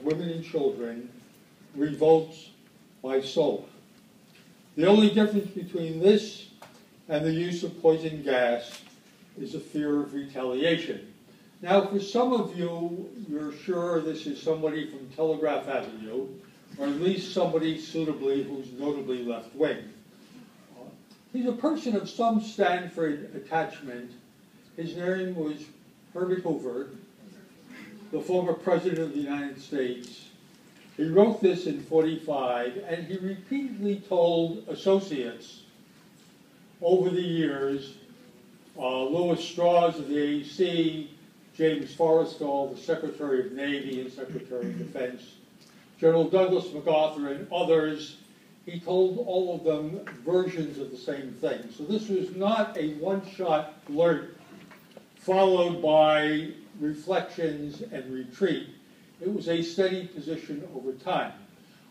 women and children revolts my soul. The only difference between this and the use of poison gas is a fear of retaliation. Now, for some of you, you're sure this is somebody from Telegraph Avenue, or at least somebody suitably who's notably left-wing. He's a person of some Stanford attachment. His name was Herbert Hoover, the former president of the United States. He wrote this in '45, and he repeatedly told associates over the years, Louis Strauss of the AEC, James Forrestal, the Secretary of Navy and Secretary of Defense, General Douglas MacArthur, and others, he told all of them versions of the same thing. So this was not a one-shot blurt followed by reflections and retreat. It was a steady position over time.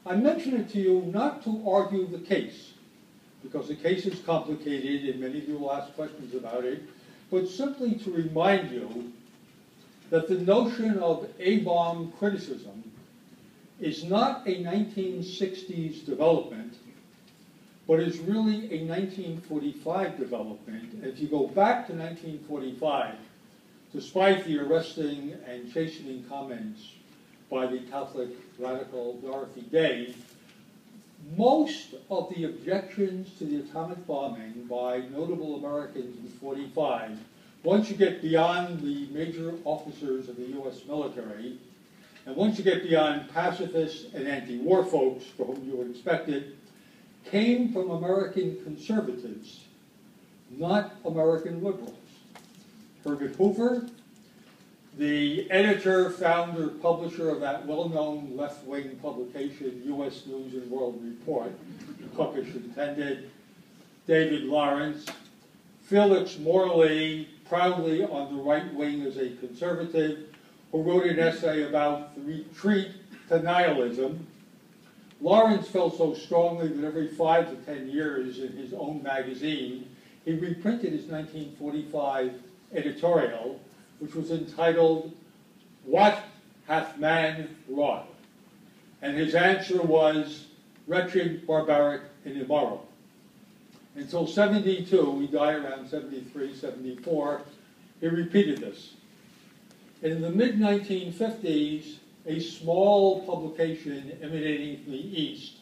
I mention it to you not to argue the case, because the case is complicated and many of you will ask questions about it, but simply to remind you that the notion of A-bomb criticism is not a 1960s development, but is really a 1945 development. And if you go back to 1945, despite the arresting and chastening comments by the Catholic radical Dorothy Day, most of the objections to the atomic bombing by notable Americans in '45, once you get beyond the major officers of the U.S. military, and once you get beyond pacifists and anti-war folks, for whom you would expect it, came from American conservatives, not American liberals. Herbert Hoover, the editor, founder, publisher of that well-known left-wing publication, U.S. News and World Report, Cookish intended, David Lawrence, Felix Morley, proudly on the right wing as a conservative, who wrote an essay about the retreat to nihilism. Lawrence felt so strongly that every 5 to 10 years in his own magazine, he reprinted his 1945 editorial, which was entitled, "What Hath Man Wrought?" And his answer was, "Wretched, barbaric, and immoral." Until '72, he died around '73, '74, he repeated this. In the mid-1950s, a small publication emanating from the East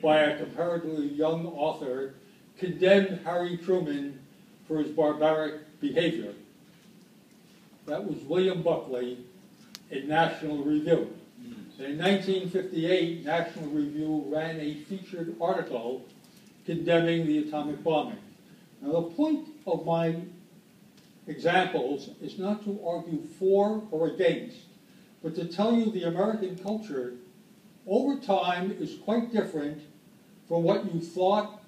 by a comparatively young author condemned Harry Truman for his barbaric behavior. That was William Buckley in National Review. And in 1958, National Review ran a featured article condemning the atomic bombing. Now, the point of my examples is not to argue for or against, but to tell you the American culture over time is quite different from what you thought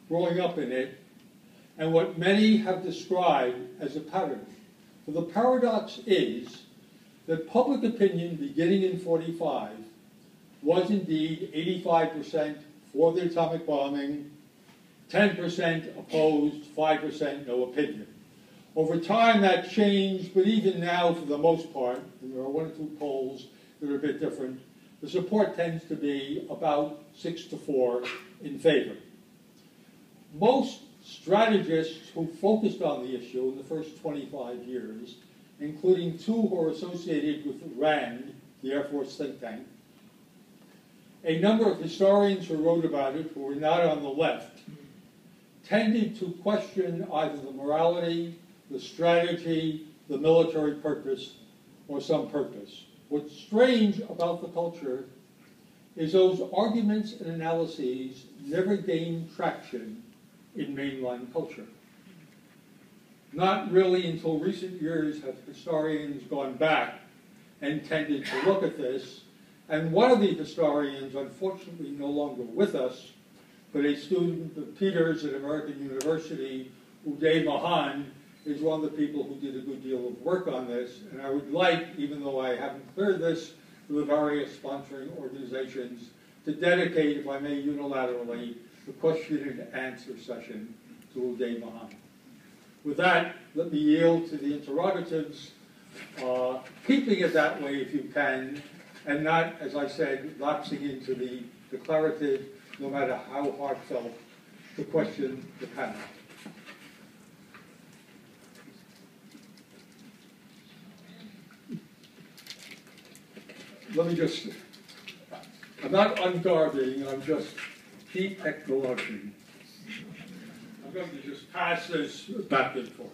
growing up in it and what many have described as a pattern. For the paradox is that public opinion beginning in '45 was indeed 85% for the atomic bombing, 10% opposed, 5% no opinion. Over time that changed, but even now for the most part, and there are 1 or 2 polls that are a bit different, the support tends to be about 6 to 4 in favor. Most strategists who focused on the issue in the first 25 years, including 2 who are associated with RAND, the Air Force think tank, a number of historians who wrote about it who were not on the left, tended to question either the morality, the strategy, the military purpose, or some purpose. What's strange about the culture is those arguments and analyses never gained traction in mainline culture. Not really until recent years have historians gone back and tended to look at this. And one of the historians, unfortunately no longer with us, but a student of Peters at American University, Uday Mahan, is one of the people who did a good deal of work on this. And I would like, even though I haven't cleared this for the various sponsoring organizations, to dedicate, if I may unilaterally, the question and answer session to Uday Mahan. With that, let me yield to the interrogatives, keeping it that way if you can, and not, as I said, lapsing into the declarative, no matter how heartfelt the question the panel. Let me just, I'm not unguarding, I'm just de-technologing. I'm going to just pass this back and forth.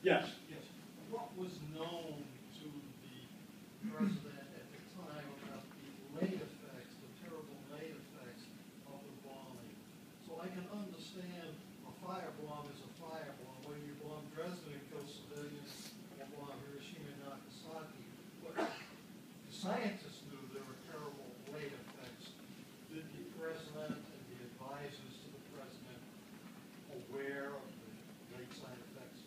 Yes? Yes. What was known to the president at the time about the late effects, the terrible late effects of the bombing? So I can understand a firebomb is a firebomb. When you bomb Dresden and kill civilians, or bomb Hiroshima and Nagasaki. But the scientists knew there were terrible late effects. Did the president and the advisors to the president aware of the late side effects?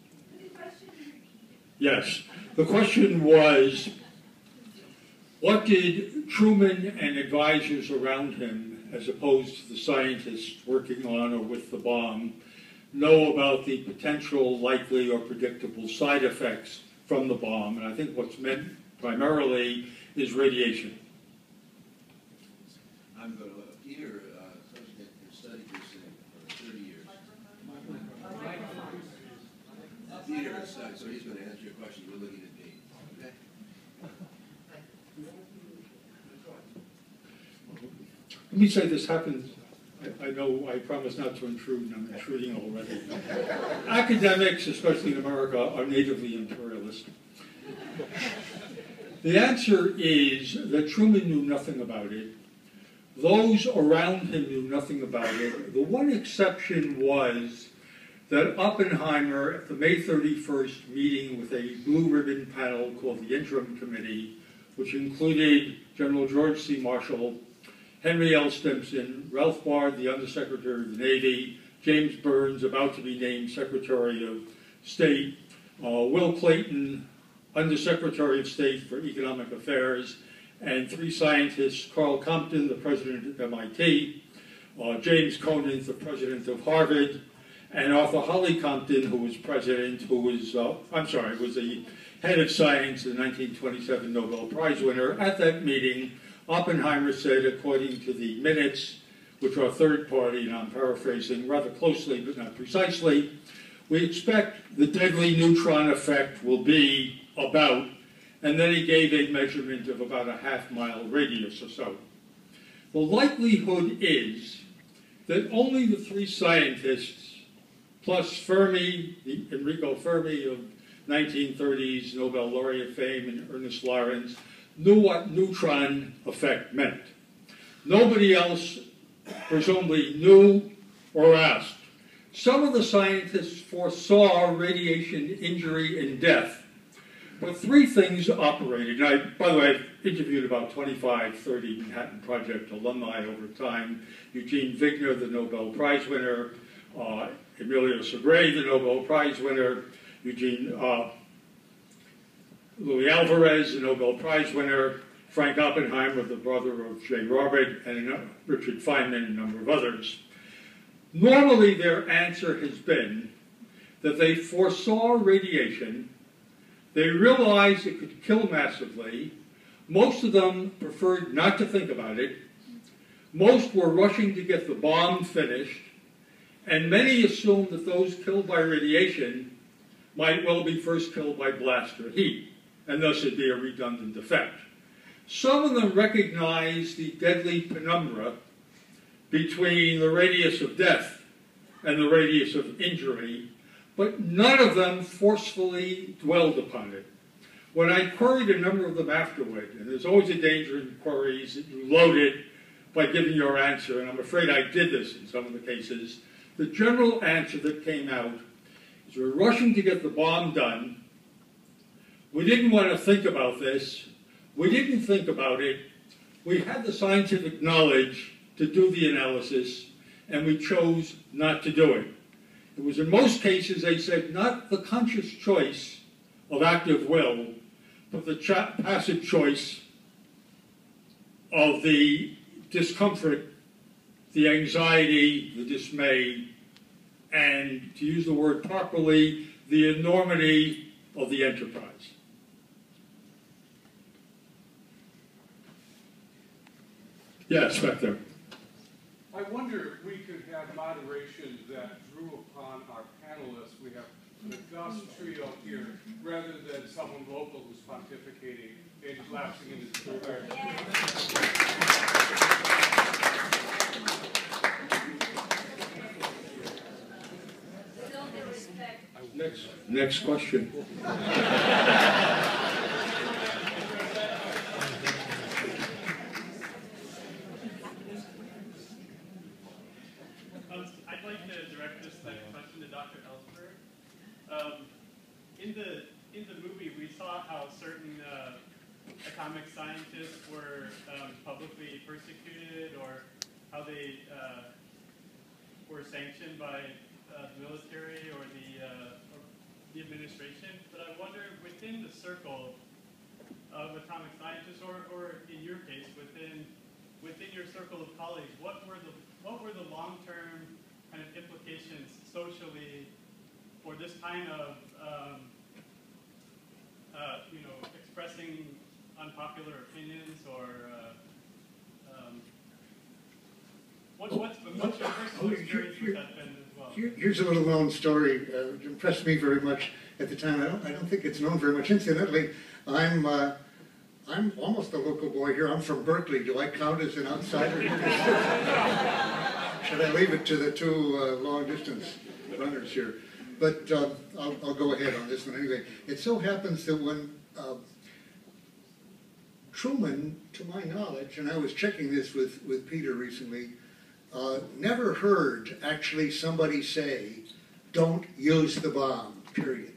Yes. The question was, what did Truman and advisors around him, as opposed to the scientists working on or with the bomb, know about the potential, likely, or predictable side effects from the bomb? And I think what's meant primarily is radiation. I'm going to Peter, has studied this thing for 30 years. Peter has studied, so he's going to answer your question. You're looking at me. Okay? Let me say this happens. I know I promise not to intrude, and I'm intruding already. Academics, especially in America, are natively imperialist. The answer is that Truman knew nothing about it. Those around him knew nothing about it. The one exception was that Oppenheimer, at the May 31st meeting with a blue ribbon panel called the Interim Committee, which included General George C. Marshall, Henry L. Stimson, Ralph Bard, the Undersecretary of the Navy, James Burns, about to be named Secretary of State, Will Clayton, Undersecretary of State for Economic Affairs, and three scientists, Carl Compton, the president of MIT, James Conant, the president of Harvard, and Arthur Holly Compton, who was president, was the head of science, the 1927 Nobel Prize winner. At that meeting, Oppenheimer said, according to the minutes, which are third party, and I'm paraphrasing rather closely but not precisely, we expect the deadly neutron effect will be about, and then he gave a measurement of about a half-mile radius or so. The likelihood is that only the three scientists, plus Fermi, the Enrico Fermi of 1930s Nobel laureate fame, and Ernest Lawrence, knew what neutron effect meant. Nobody else presumably knew or asked. Some of the scientists foresaw radiation injury and death, but three things operated. And by the way, I've interviewed about 25, 30 Manhattan Project alumni over time. Eugene Wigner, the Nobel Prize winner, Emilio Segre, the Nobel Prize winner, Louis Alvarez, the Nobel Prize winner, Frank Oppenheimer, the brother of J. Robert, and Richard Feynman, and a number of others. Normally, their answer has been that they foresaw radiation, they realized it could kill massively, most of them preferred not to think about it, most were rushing to get the bomb finished, and many assumed that those killed by radiation might well be first killed by blast or heat, and thus it'd be a redundant effect. Some of them recognized the deadly penumbra between the radius of death and the radius of injury, but none of them forcefully dwelled upon it. When I queried a number of them afterward, and there's always a danger in queries that you load it by giving your answer, and I'm afraid I did this in some of the cases, the general answer that came out is we're rushing to get the bomb done. We didn't want to think about this. We didn't think about it. We had the scientific knowledge to do the analysis, and we chose not to do it. It was in most cases, they said, not the conscious choice of active will, but the passive choice of the discomfort, the anxiety, the dismay, and, to use the word properly, the enormity of the enterprise. Yeah, Spectre. I wonder if we could have moderation that drew upon our panelists. We have the Gus trio here, rather than someone local who's pontificating and lapsing into the Next question. I'd like to direct this type of question to Dr. Ellsberg. In the movie, we saw how certain atomic scientists were publicly persecuted, or how they were sanctioned by the military or the administration. But I wonder, within the circle of atomic scientists, or in your case, within your circle of colleagues, what were the long-term kind of implications socially for this kind of expressing unpopular opinions, or what's your personal experience with that been as well? Here's a little known story. It impressed me very much at the time. I don't think it's known very much. Incidentally, I'm almost a local boy here. I'm from Berkeley. Do I count as an outsider? Should I leave it to the two long-distance runners here? But I'll go ahead on this one anyway. It so happens that when Truman, to my knowledge, and I was checking this with Peter recently, never heard actually somebody say, "Don't use the bomb," period.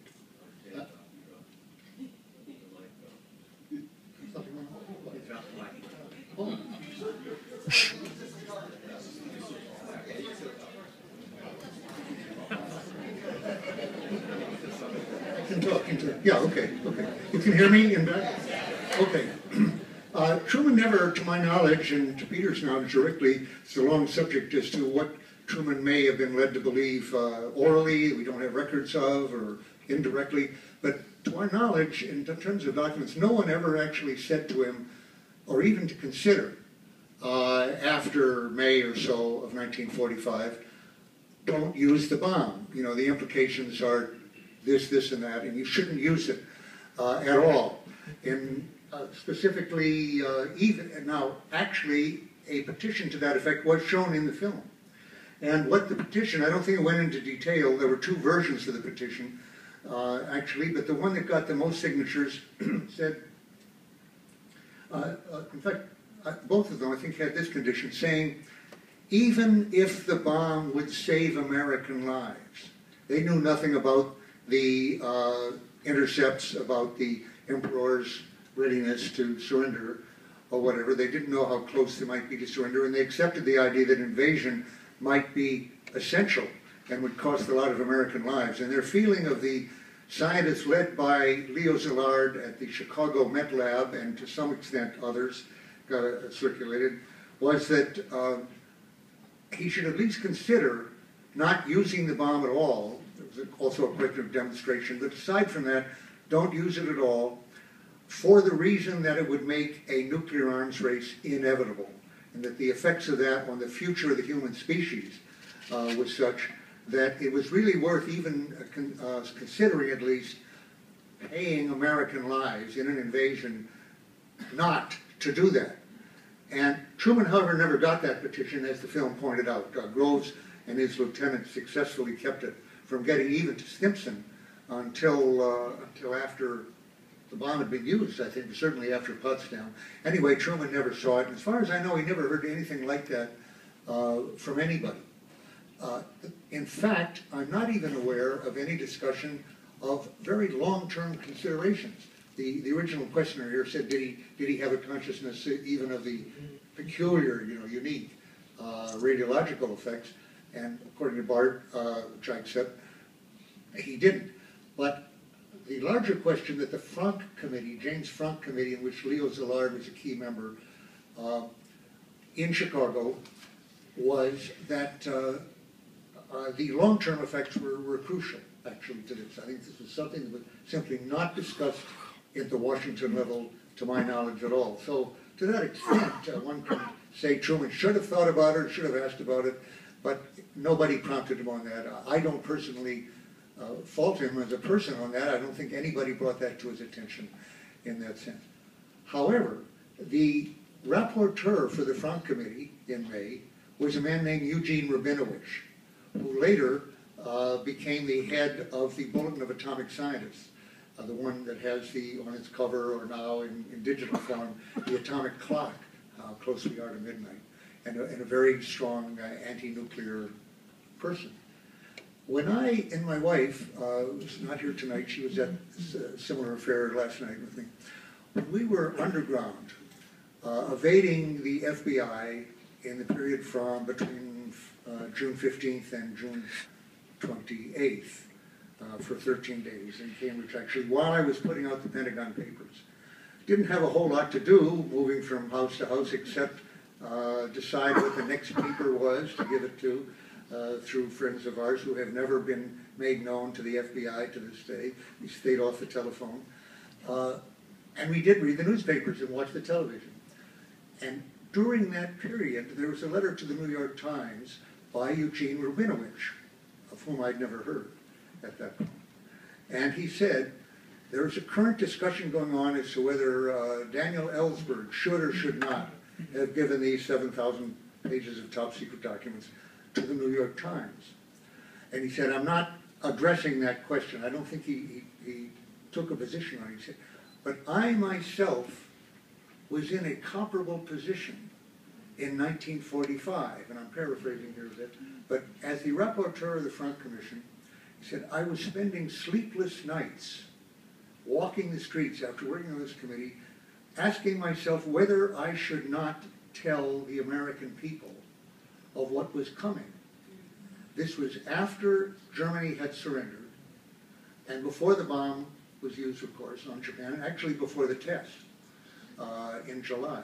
Oh. I can talk into, yeah, okay. You can hear me in back? Okay. Truman never, to my knowledge, and to Peter's knowledge directly, it's a long subject as to what Truman may have been led to believe orally, we don't have records of, or indirectly, but to our knowledge, in terms of documents, no one ever actually said to him, or even to consider, after May or so of 1945, don't use the bomb. You know, the implications are this, and that, and you shouldn't use it at all. And specifically, actually, a petition to that effect was shown in the film. And what the petition, I don't think it went into detail, there were two versions of the petition, actually, but the one that got the most signatures said, in fact, both of them, I think, had this condition, saying, even if the bomb would save American lives. They knew nothing about the intercepts, about the emperor's readiness to surrender or whatever. They didn't know how close they might be to surrender, and they accepted the idea that invasion might be essential and would cost a lot of American lives. And their feeling of the scientists led by Leo Szilard at the Chicago Met Lab, and to some extent others got circulated, was that he should at least consider not using the bomb at all. It was also a question of demonstration, but aside from that, don't use it at all, for the reason that it would make a nuclear arms race inevitable, and that the effects of that on the future of the human species was such that it was really worth even considering, at least, paying American lives in an invasion not to do that. And Truman, however, never got that petition, as the film pointed out. Groves and his lieutenants successfully kept it from getting even to Stimson until after the bomb had been used, I think, certainly after Potsdam. Anyway, Truman never saw it. And as far as I know, he never heard anything like that from anybody. In fact, I'm not even aware of any discussion of very long-term considerations. The original questioner here said, did he have a consciousness even of the peculiar, unique radiological effects? And according to Bart, which I accept, he didn't. But the larger question that the Franck Committee, James Franck Committee, in which Leo Szilard was a key member, in Chicago, was that the long-term effects were crucial, actually, to this. I think this was something that was simply not discussed at the Washington level, to my knowledge, at all. So, to that extent, one can say Truman should have thought about it, should have asked about it, but nobody prompted him on that. I don't personally fault him as a person on that. I don't think anybody brought that to his attention in that sense. However, the rapporteur for the Frank Committee in May was a man named Eugene Rabinowitz, who later became the head of the Bulletin of Atomic Scientists, the one that has on its cover, or now in digital form, the atomic clock, how close we are to midnight, and a very strong anti-nuclear person. When and my wife was not here tonight, she was at a similar affair last night with me. When we were underground, evading the FBI in the period from between June 15th and June 28th for 13 days in Cambridge, actually, while I was putting out the Pentagon Papers. Didn't have a whole lot to do moving from house to house except decide what the next paper was to give it to through friends of ours who have never been made known to the FBI to this day. We stayed off the telephone. And we did read the newspapers and watch the television. And during that period, there was a letter to the New York Times by Eugene Rabinowitz, of whom I'd never heard at that point. And he said, there is a current discussion going on as to whether Daniel Ellsberg should or should not have given these 7,000 pages of top secret documents to the New York Times. And he said, I'm not addressing that question. I don't think he took a position on it. He said, but I myself was in a comparable position in 1945, and I'm paraphrasing here a bit, but as the rapporteur of the Frank Commission, he said, I was spending sleepless nights walking the streets after working on this committee, asking myself whether I should not tell the American people of what was coming. This was after Germany had surrendered, and before the bomb was used, of course, on Japan, actually before the test in July.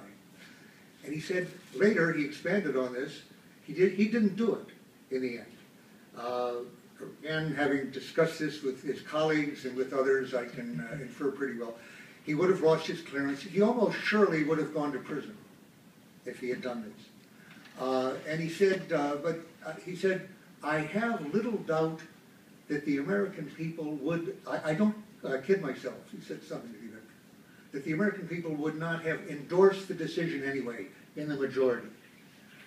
And he said, later, he expanded on this, he didn't do it in the end. Again, having discussed this with his colleagues and with others, I can infer pretty well, he would have lost his clearance. He almost surely would have gone to prison if he had done this. And he said, I have little doubt that the American people would, I don't kid myself, he said something to the effect, that the American people would not have endorsed the decision anyway in the majority.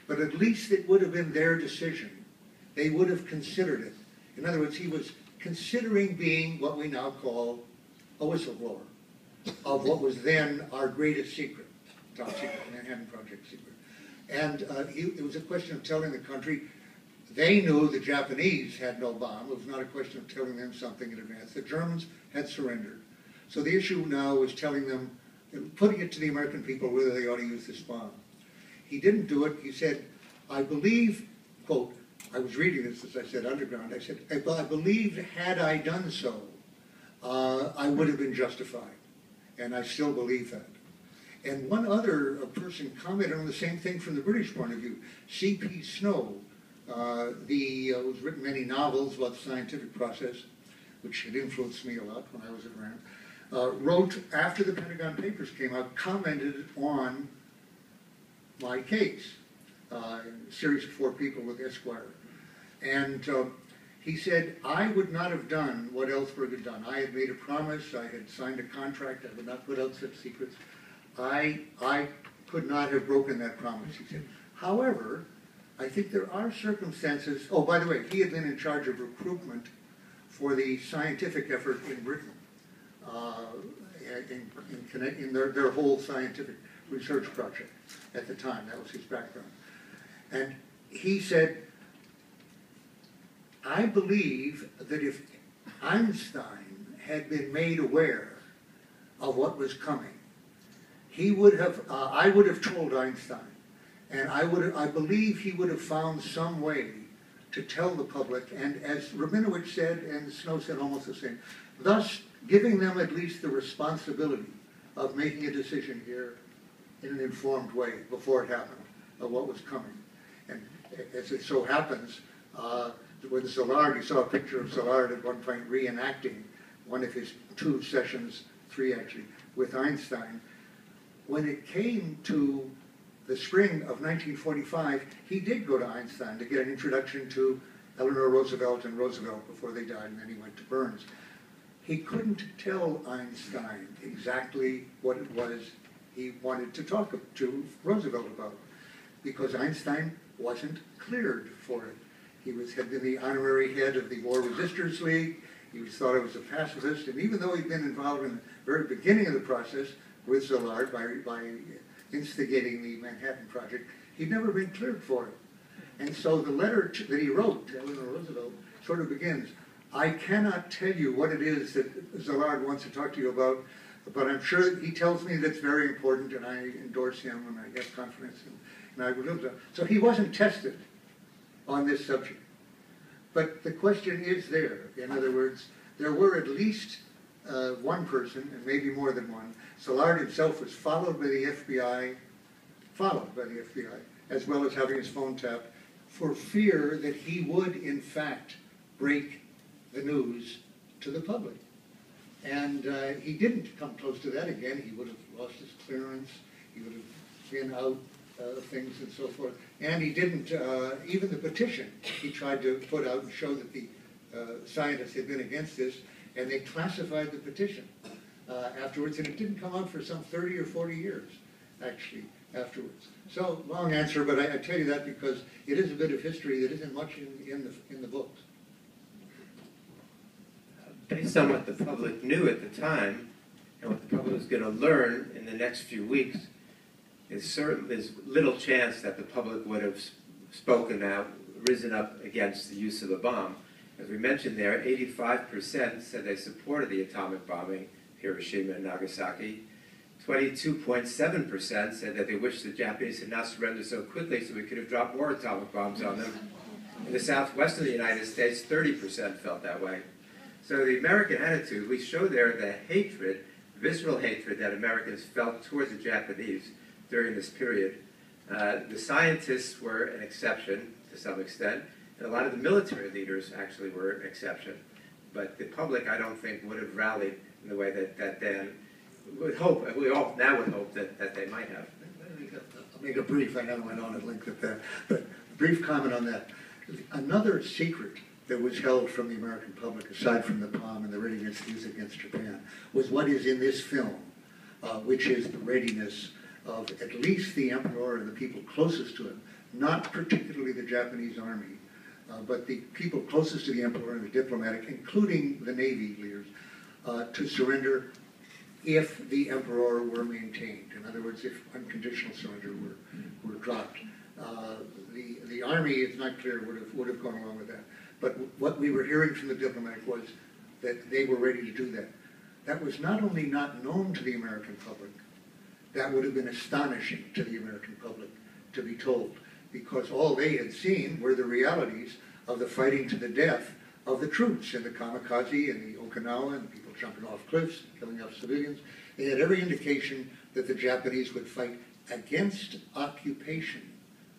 But at least it would have been their decision. They would have considered it. In other words, he was considering being what we now call a whistleblower of what was then our greatest secret, top secret, Manhattan Project secret. And it was a question of telling the country, they knew the Japanese had no bomb. It was not a question of telling them something in advance. The Germans had surrendered. So the issue now was telling them, putting it to the American people whether they ought to use this bomb. He didn't do it. He said, I believe, quote, I was reading this, as I said, underground. I said, I believe had I done so, I would have been justified. And I still believe that. And one other person commented on the same thing from the British point of view. C.P. Snow, who's written many novels about the scientific process, which had influenced me a lot when I was around, wrote, after the Pentagon Papers came out, commented on my case, a series of 4 people with Esquire. And he said, I would not have done what Ellsberg had done. I had made a promise, I had signed a contract, I would not put out such secrets. I could not have broken that promise, he said. However, I think there are circumstances, oh, by the way, he had been in charge of recruitment for the scientific effort in Britain, in their whole scientific research project at the time. That was his background. And he said, I believe that if Einstein had been made aware of what was coming, he would have, I would have told Einstein, and I believe he would have found some way to tell the public, and as Rabinowitz said, and Snow said almost the same, thus giving them at least the responsibility of making a decision here in an informed way before it happened, of what was coming. And as it so happens, with Szilard, you saw a picture of Szilard at one point reenacting one of his 2 sessions, 3 actually, with Einstein. When it came to the spring of 1945, he did go to Einstein to get an introduction to Eleanor Roosevelt and Roosevelt before they died, and then he went to Burns. He couldn't tell Einstein exactly what it was he wanted to talk to Roosevelt about, because Einstein wasn't cleared for it. He had been the honorary head of the War Resisters League. He thought he was a pacifist, and even though he'd been involved in the very beginning of the process with Szilard by instigating the Manhattan Project, he'd never been cleared for it. And so the letter that he wrote to Eleanor Roosevelt sort of begins, I cannot tell you what it is that Szilard wants to talk to you about, but I'm sure he tells me that's very important, and I endorse him, and I have confidence in him, and I would live there. So he wasn't tested on this subject. But the question is there. In other words, there were at least one person, and maybe more than one. Szilard himself was followed by the FBI, as well as having his phone tapped, for fear that he would, in fact, break the news to the public. And he didn't come close to that again. He would have lost his clearance. He would have been out of things and so forth. And he didn't, even the petition he tried to put out and show that the scientists had been against this, and they classified the petition afterwards, and it didn't come out for some 30 or 40 years, actually, afterwards. So, long answer, but I tell you that because it is a bit of history that isn't much in the books. Based on what the public knew at the time, and what the public was going to learn in the next few weeks, there's little chance that the public would have spoken out, risen up against the use of the bomb. As we mentioned there, 85% said they supported the atomic bombing of Hiroshima and Nagasaki. 22.7% said that they wished the Japanese had not surrendered so quickly so we could have dropped more atomic bombs on them. In the southwest of the United States, 30% felt that way. So the American attitude, we show there the hatred, visceral hatred that Americans felt towards the Japanese during this period. The scientists were an exception to some extent, and a lot of the military leaders actually were an exception. But the public, I don't think, would have rallied in the way that Dan would hope, we all now would hope that they might have. I'll make a brief, I know I went on at length with that, but a brief comment on that. Another secret that was held from the American public, aside from the bomb and the readiness to use it against Japan, was what is in this film, which is the readiness of at least the emperor and the people closest to him, not particularly the Japanese army, but the people closest to the emperor and the diplomatic, including the Navy leaders, to surrender if the emperor were maintained. In other words, if unconditional surrender were dropped. The army, it's not clear, would have gone along with that. But what we were hearing from the diplomatic was that they were ready to do that. That was not only not known to the American public, that would have been astonishing to the American public to be told, because all they had seen were the realities of the fighting to the death of the troops and the kamikaze and the Okinawa and the people jumping off cliffs, killing off civilians. They had every indication that the Japanese would fight against occupation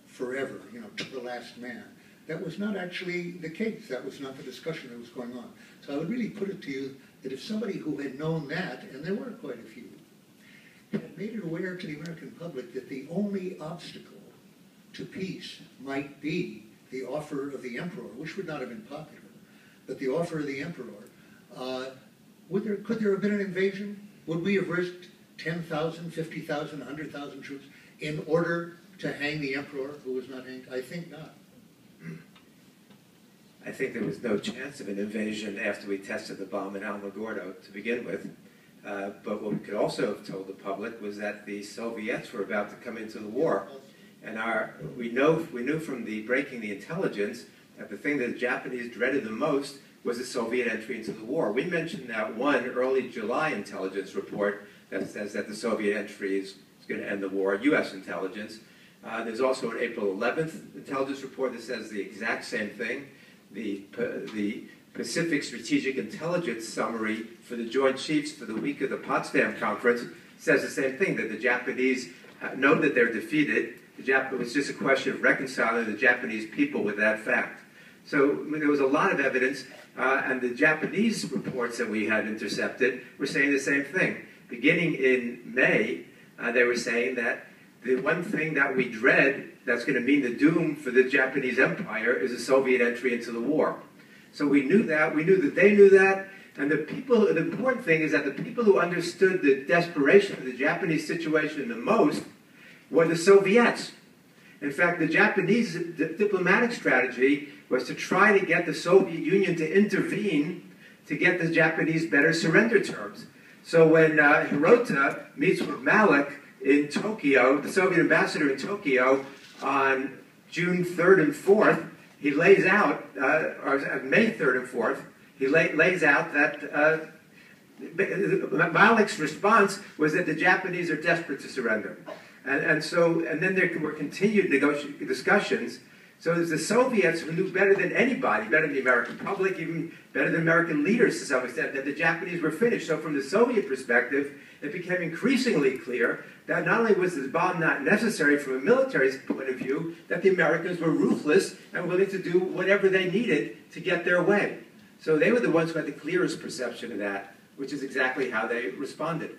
forever, to the last man. That was not actually the case. That was not the discussion that was going on. So I would really put it to you that if somebody who had known that, and there were quite a few, had made it aware to the American public that the only obstacle to peace might be the offer of the emperor, which would not have been popular, but the offer of the emperor, could there have been an invasion? Would we have risked 10,000, 50,000, 100,000 troops in order to hang the emperor who was not hanged? I think not. I think there was no chance of an invasion after we tested the bomb in Alamogordo to begin with. But what we could also have told the public was that the Soviets were about to come into the war. And we knew from the breaking the intelligence that the thing that the Japanese dreaded the most was the Soviet entry into the war. We mentioned that one early July intelligence report that says that the Soviet entry is going to end the war, U.S. intelligence. There's also an April 11th intelligence report that says the exact same thing. The Pacific Strategic Intelligence Summary for the Joint Chiefs for the week of the Potsdam Conference says the same thing, that the Japanese know that they're defeated. It was just a question of reconciling the Japanese people with that fact. So there was a lot of evidence, and the Japanese reports that we had intercepted were saying the same thing. Beginning in May, they were saying that the one thing that we dread that's going to mean the doom for the Japanese Empire is a Soviet entry into the war. So we knew that, we knew that they knew that, and the important thing is that the people who understood the desperation of the Japanese situation the most were the Soviets. In fact, the Japanese diplomatic strategy was to try to get the Soviet Union to intervene to get the Japanese better surrender terms. So when Hirota meets with Malik in Tokyo, the Soviet ambassador in Tokyo, on June 3rd and 4th, he lays out, or May 3rd and 4th, he lays out that Malik's response was that the Japanese are desperate to surrender. And then there were continued discussions. So it was the Soviets who knew better than anybody, better than the American public, even better than American leaders to some extent, that the Japanese were finished. So from the Soviet perspective, it became increasingly clear that not only was this bomb not necessary from a military point of view, that the Americans were ruthless and willing to do whatever they needed to get their way. So they were the ones who had the clearest perception of that, which is exactly how they responded.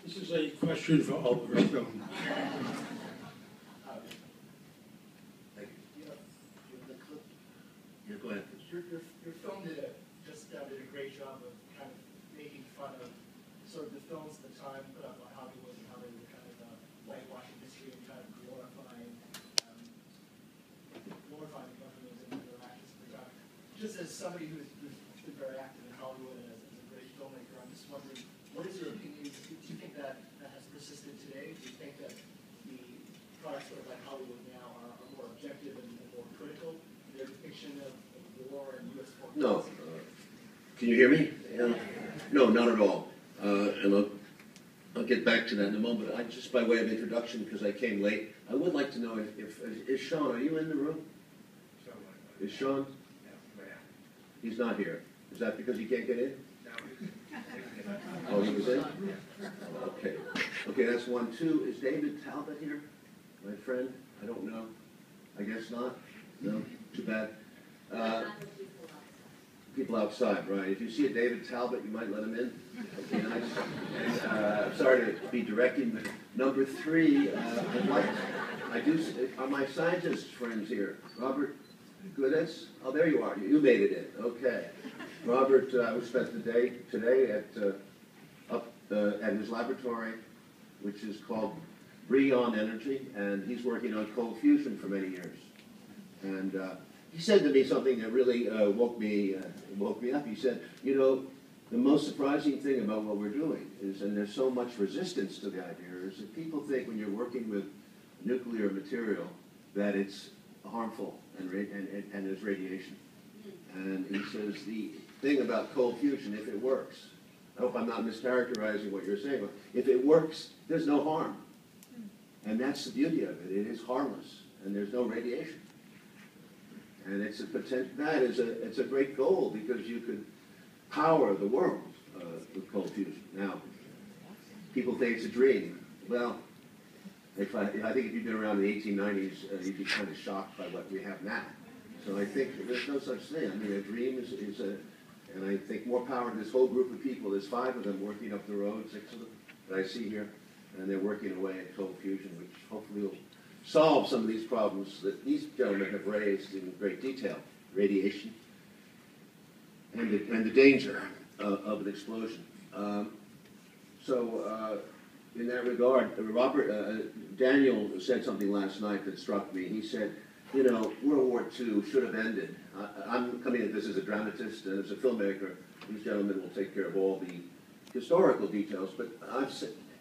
This is a question for Oliver Stone. Yeah, go ahead. Your film did a great job of kind of making fun of sort of the films at the time put up by Hollywood and how they were kind of whitewashing history and kind of glorifying the government and their actions at the time. Just as somebody who's been very active in Hollywood and as a great filmmaker, I'm just wondering, what is your opinion? Do you think that has persisted today? Do you think that the products sort of like Hollywood now are more objective and more critical in their depiction of war and U.S. foreign No. policy? Can you hear me? No, not at all. And I'll get back to that in a moment. Just by way of introduction, because I came late, I would like to know if is Sean, are you in the room? Is Sean? He's not here. Is that because he can't get in? Oh, he was in? Okay. Okay, that's one. Two, is David Talbot here? My friend? I don't know. I guess not. No? Too bad. People outside, right. If you see a David Talbot, you might let him in. Okay, nice. And, sorry to be directing, but number three, are my scientist friends here? Robert Goodis? Oh, there you are. You made it in. Okay. Robert, we spent the day today at his laboratory, which is called Breon Energy, and he's working on cold fusion for many years. And he said to me something that really woke me up. He said, you know, the most surprising thing about what we're doing is, and there's so much resistance to the idea, is that people think when you're working with nuclear material that it's harmful and there's radiation. And he says the thing about cold fusion, if it works, I hope I'm not mischaracterizing what you're saying, but if it works, there's no harm. And that's the beauty of it. It is harmless, and there's no radiation. And it's it's a great goal because you could power the world with cold fusion. Now, people think it's a dream. Well, I think if you've been around in the 1890s, you'd be kind of shocked by what we have now. So I think there's no such thing. I mean, a dream is and I think more power to this whole group of people. There's 5 of them working up the road, 6 of them that I see here, and they're working away at cold fusion, which hopefully will solve some of these problems that these gentlemen have raised in great detail: radiation and the danger of an explosion. In that regard, Daniel said something last night that struck me. He said, you know, World War II should have ended. I'm coming at this as a dramatist and as a filmmaker. These gentlemen will take care of all the historical details. But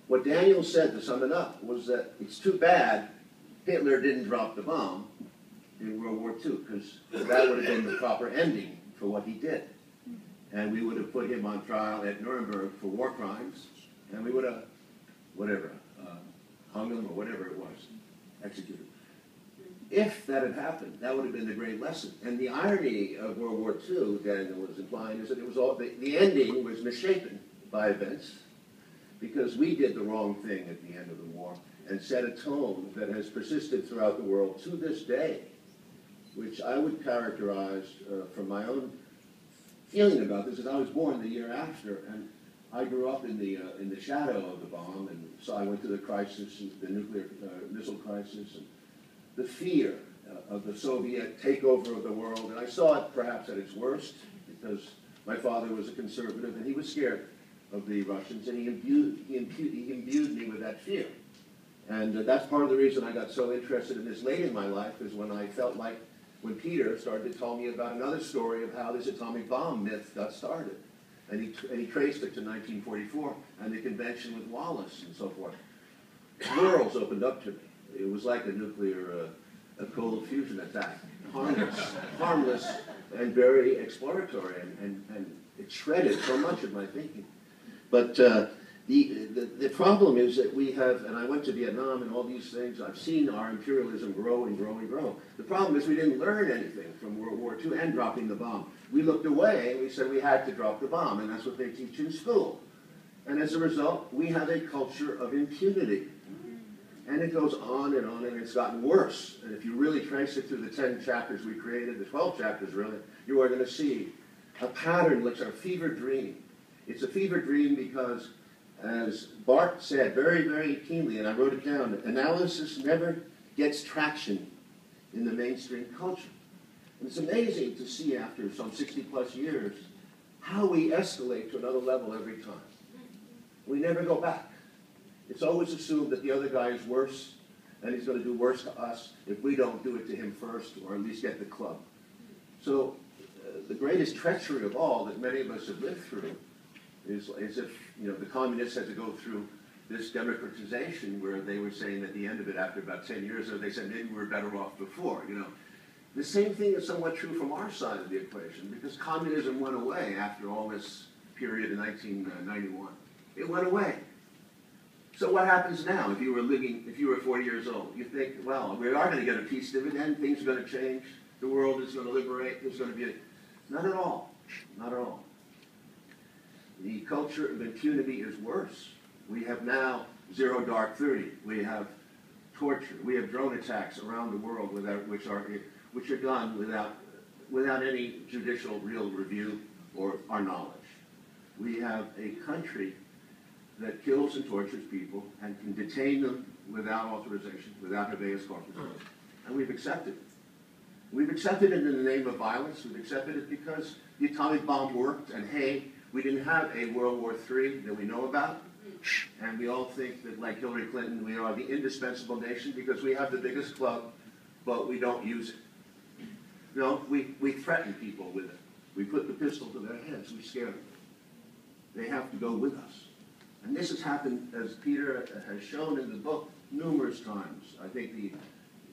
what Daniel said, to sum it up, was that it's too bad Hitler didn't drop the bomb in World War II, because that would have been the proper ending for what he did. And we would have put him on trial at Nuremberg for war crimes, and we would have, hung him or whatever it was, executed. If that had happened, that would have been the great lesson. And the irony of World War II, Daniel was implying, is that it was all, the ending was misshapen by events, because we did the wrong thing at the end of the war and set a tone that has persisted throughout the world to this day. which I would characterize from my own feeling about this, is I was born the year after, and I grew up in the shadow of the bomb, and so I went to the crisis, the nuclear missile crisis, and the fear of the Soviet takeover of the world, and I saw it perhaps at its worst, because my father was a conservative, and he was scared of the Russians, and he imbued me with that fear. And that's part of the reason I got so interested in this late in my life, is when I felt like, when Peter started to tell me about another story of how this atomic bomb myth got started. And he traced it to 1944, and the convention with Wallace and so forth. Worlds opened up to me. It was like a nuclear, a cold fusion attack. Harmless, and very exploratory, and it shredded so much of my thinking. But the problem is that we have, and I went to Vietnam and all these things, I've seen our imperialism grow and grow and grow. The problem is we didn't learn anything from World War II and dropping the bomb. We looked away and we said we had to drop the bomb, and that's what they teach in school. And as a result, we have a culture of impunity. And it goes on, and it's gotten worse. And if you really trace it through the 10 chapters we created, the 12 chapters really, you are going to see a pattern which is a fever dream. It's a fever dream because, as Bart said very, very keenly, and I wrote it down, analysis never gets traction in the mainstream culture. And it's amazing to see after some 60-plus years how we escalate to another level every time. We never go back. It's always assumed that the other guy is worse, and he's going to do worse to us if we don't do it to him first, or at least get the club. So the greatest treachery of all that many of us have lived through is if, you know, the communists had to go through this democratization where they were saying at the end of it, after about 10 years, they said maybe we were better off before, you know. The same thing is somewhat true from our side of the equation, because communism went away after all this period in 1991. It went away. So what happens now if you were 40 years old? You think, well, we are going to get a peace dividend, things are going to change, the world is going to liberate, there's going to be a... Not at all. Not at all. The culture of impunity is worse. We have now Zero Dark 30. We have torture. We have drone attacks around the world which are done without any judicial real review or our knowledge. We have a country that kills and tortures people and can detain them without authorization, without habeas corpus. And we've accepted it. We've accepted it in the name of violence. We've accepted it because the atomic bomb worked, and hey, we didn't have a World War III that we know about. And we all think that, like Hillary Clinton, we are the indispensable nation because we have the biggest club, but we don't use it. No, we threaten people with it. We put the pistol to their heads. We scare them. They have to go with us. And this has happened, as Peter has shown in the book, numerous times. I think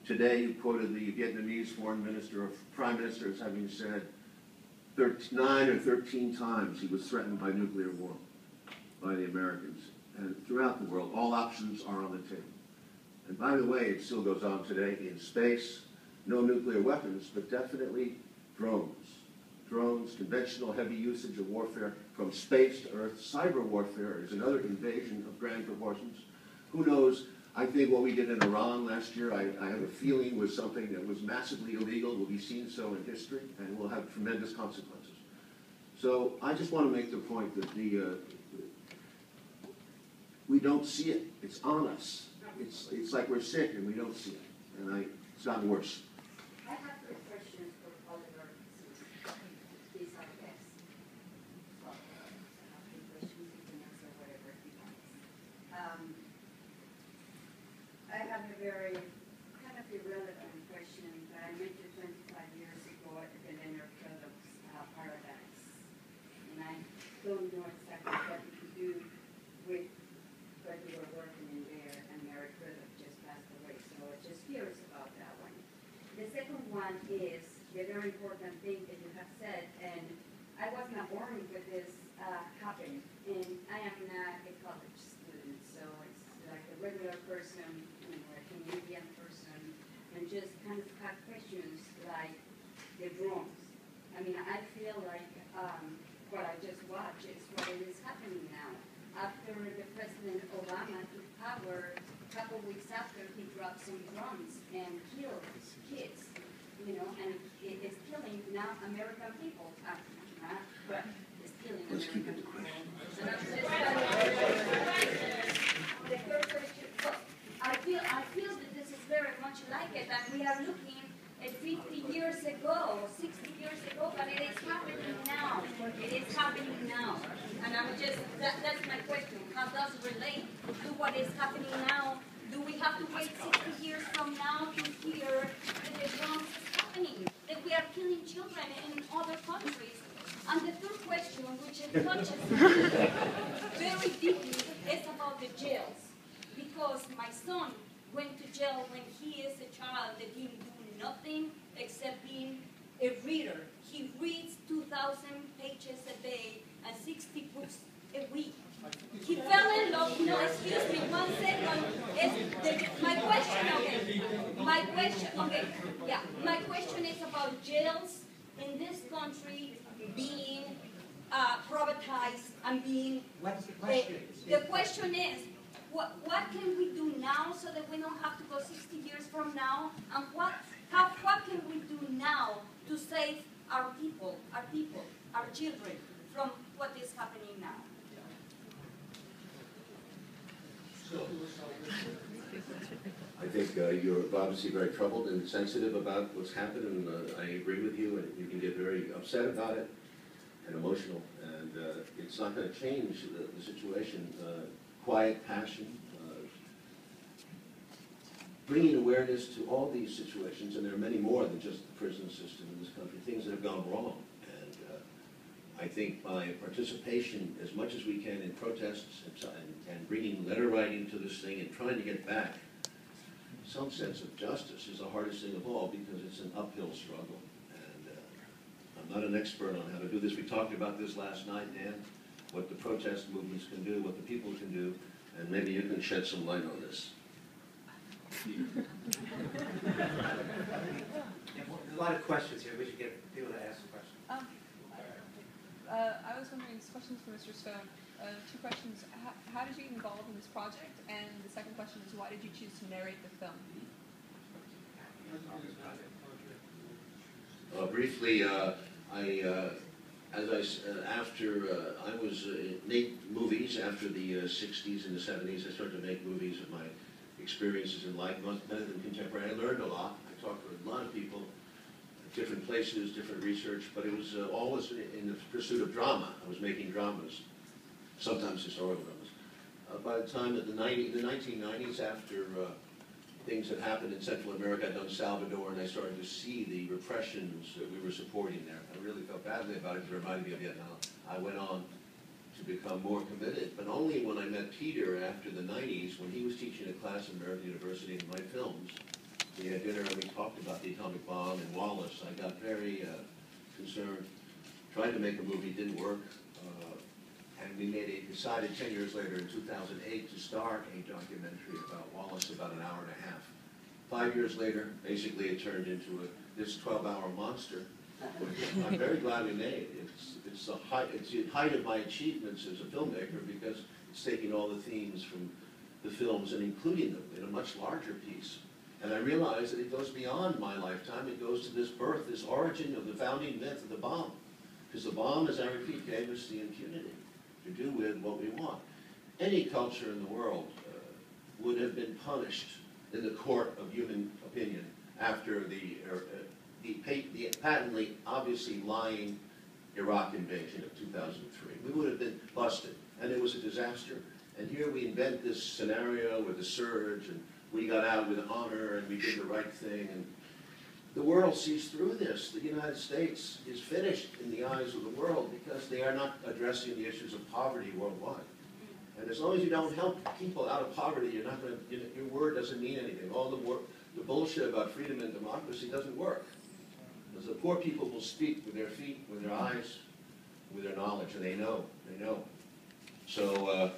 today you quoted the Vietnamese foreign minister or prime minister as having said 9 or 13 times he was threatened by nuclear war by the Americans. And throughout the world, all options are on the table. And by the way, it still goes on today in space. No nuclear weapons, but definitely drones. Drones, conventional heavy usage of warfare from space to Earth. Cyber warfare is another invasion of grand proportions. Who knows? I think what we did in Iran last year, I have a feeling was something that was massively illegal, will be seen so in history, and will have tremendous consequences. So I just want to make the point that we don't see it. It's on us. It's like we're sick and we don't see it. And it's gotten worse. I have a question for Oliver. These are guests. So, I have three questions. You can answer whatever he wants. I have a very kind of irrelevant question that I met you 25 years ago at the Leonard Kellogg Paradise. And I don't know exactly what you could do with what you were working in there, and Mary Kellogg just passed away. So I'm just curious about that one. The second one is the very important thing that you have said, and I was not born with this happening, and I am not a college student, so it's like a regular person, a Canadian person, and just kind of have questions like the drones. I mean, I feel like what I just watched is what is happening now. After the President Obama took power, a couple weeks after, he dropped some drones and killed kids. and it's killing now American people. But it's killing Let's keep American it to people. questions. And I'm just the third question. So I feel that this is very much like it, that we are looking at 50 years ago, 60 years ago, but it is happening now. It is happening now. And I'm just, that's my question. How does it relate to what is happening now? Do we have to wait 60 years from now to hear that the drums is happening? That we are killing children in other countries? And the third question, which it touches very deeply, is about the jails. Because my son went to jail when he is a child that didn't do nothing except being a reader. He reads 2,000 pages a day and 60 books a week. He fell in love. No, excuse me, 1 second. My question is about jails in this country being privatized and being. What's the question? The question is, what can we do now so that we don't have to go 60 years from now? And what can we do now to save our people, our children, from what is happening now? I think you're obviously very troubled and sensitive about what's happened, and I agree with you, and you can get very upset about it and emotional, and it's not going to change the situation. Quiet passion, bringing awareness to all these situations, and there are many more than just the prison system in this country, things that have gone wrong. And I think by participation as much as we can in protests and bringing letter writing to this thing and trying to get back some sense of justice is the hardest thing of all, because it's an uphill struggle. And I'm not an expert on how to do this. We talked about this last night, Dan, what the protest movements can do, what the people can do, and maybe you can shed some light on this. There's a lot of questions here. We should get people to ask questions. I was wondering, this question is for Mr. Stone. 2 questions. How did you get involved in this project? And the second question is, why did you choose to narrate the film? Briefly, after I made movies after the 60s and the 70s, I started to make movies of my experiences in life, better than contemporary. I learned a lot. I talked to a lot of people, different places, different research, but it was always in the pursuit of drama. I was making dramas, sometimes historical dramas. By the time of the 1990s, after things that happened in Central America, I'd done Salvador, and I started to see the repressions that we were supporting there. I really felt badly about it, because it reminded me of Vietnam. I went on to become more committed, but only when I met Peter after the 90s, when he was teaching a class at American University in my films. We had dinner and we talked about the atomic bomb and Wallace. I got very concerned, tried to make a movie, didn't work, and we decided 10 years later in 2008 to start a documentary about Wallace, about an hour and a half. 5 years later, basically it turned into this 12-hour monster, which I'm very glad we made. It's the height of my achievements as a filmmaker, because it's taking all the themes from the films and including them in a much larger piece. And I realized that it goes beyond my lifetime. It goes to this birth, this origin of the founding myth of the bomb. Because the bomb, as I repeat, gave us the impunity to do with what we want. Any culture in the world would have been punished in the court of human opinion after the patently, obviously lying Iraq invasion of 2003. We would have been busted, and it was a disaster. And here we invent this scenario with the surge, and we got out with honor, and we did the right thing. And the world sees through this. The United States is finished in the eyes of the world, because they are not addressing the issues of poverty worldwide. And as long as you don't help people out of poverty, you're not going to, your word doesn't mean anything. All the bullshit about freedom and democracy doesn't work. Because the poor people will speak with their feet, with their eyes, with their knowledge, and they know. So,